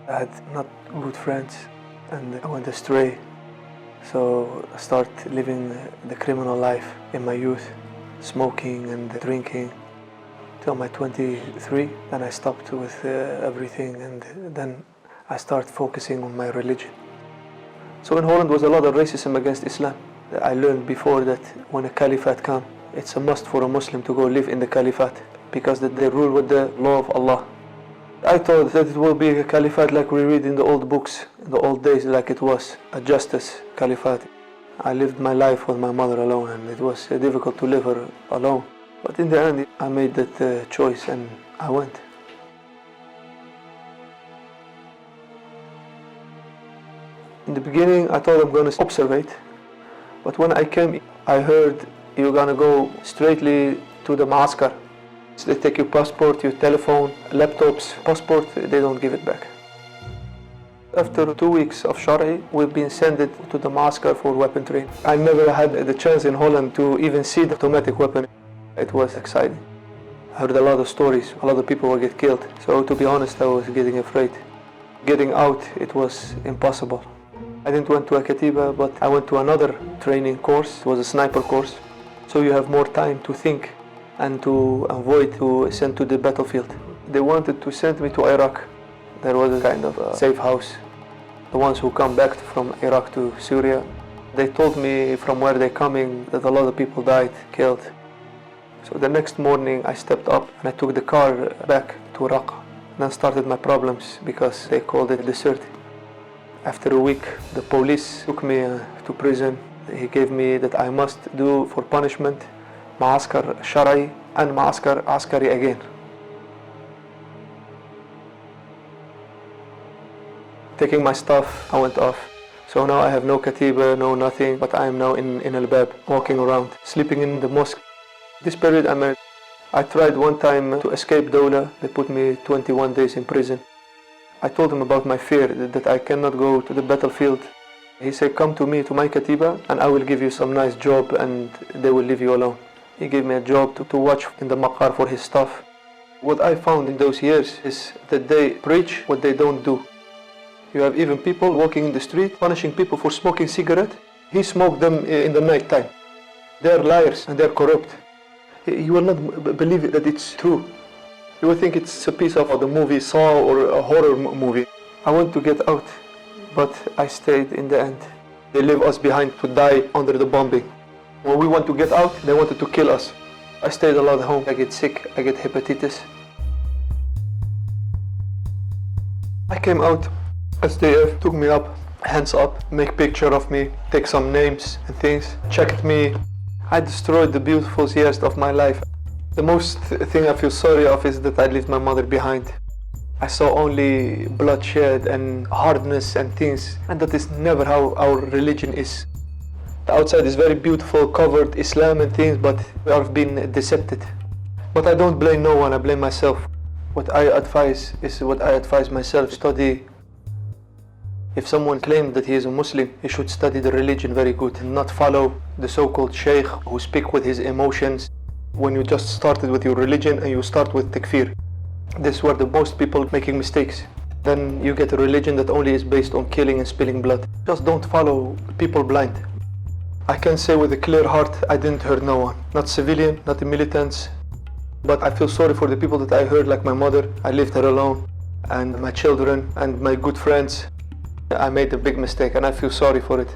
I had not good friends and I went astray. So I started living the criminal life in my youth, smoking and drinking till my 23. Then I stopped with everything, and then I started focusing on my religion. So in Holland was a lot of racism against Islam. I learned before that when a Caliphate comes, it's a must for a Muslim to go live in the Caliphate because they rule with the law of Allah. I thought that it will be a Caliphate like we read in the old books, in the old days, like it was, a justice Caliphate. I lived my life with my mother alone, and it was difficult to live her alone. But in the end, I made that choice and I went. In the beginning, I thought I'm going to observate, but when I came, I heard you're going to go straightly to the Maaskar. So they take your passport, your telephone, laptops, passport, they don't give it back. After 2 weeks of Shari, we've been sent to the Maaskar for weapon training. I never had the chance in Holland to even see the automatic weapon. It was exciting. I heard a lot of stories, a lot of people will get killed. So to be honest, I was getting afraid. Getting out, it was impossible. I didn't went to a Katiba, but I went to another training course. It was a sniper course. So you have more time to think and to avoid to send to the battlefield. They wanted to send me to Iraq. There was a kind of a safe house. The ones who come back from Iraq to Syria, they told me from where they're coming that a lot of people died, killed. So the next morning I stepped up and I took the car back to Raqqa. Then started my problems because they called it desert. After a week, the police took me to prison. He gave me that I must do for punishment Maaskar Shari and Maaskar Askari again. Taking my stuff, I went off. So now I have no katiba, no nothing, but I am now in Al-Bab, walking around, sleeping in the mosque. This period I tried one time to escape Dawla. They put me 21 days in prison. I told him about my fear, that I cannot go to the battlefield. He said, come to me, to my katiba, and I will give you some nice job and they will leave you alone. He gave me a job to watch in the maqar for his stuff. What I found in those years is that they preach what they don't do. You have even people walking in the street, punishing people for smoking cigarette. He smoked them in the night time. They're liars and they're corrupt. You will not believe that it's true. You will think it's a piece of the movie Saw or a horror movie. I want to get out, but I stayed in the end. They leave us behind to die under the bombing. When we want to get out, they wanted to kill us. I stayed a lot at home. I get sick, I get hepatitis. I came out. SDF took me up, hands up, make picture of me, take some names and things, checked me. I destroyed the beautiful years of my life. The most thing I feel sorry of is that I left my mother behind. I saw only bloodshed and hardness and things, and that is never how our religion is. The outside is very beautiful, covered Islam and things, but we have been decepted. But I don't blame no one, I blame myself. What I advise is what I advise myself, study. If someone claims that he is a Muslim, he should study the religion very good and not follow the so-called sheikh who speak with his emotions. When you just started with your religion and you start with takfir, this is where the most people making mistakes. Then you get a religion that only is based on killing and spilling blood. Just don't follow people blind. I can say with a clear heart, I didn't hurt no one. Not civilian, not the militants. But I feel sorry for the people that I hurt, like my mother. I left her alone, and my children, and my good friends. I made a big mistake and I feel sorry for it.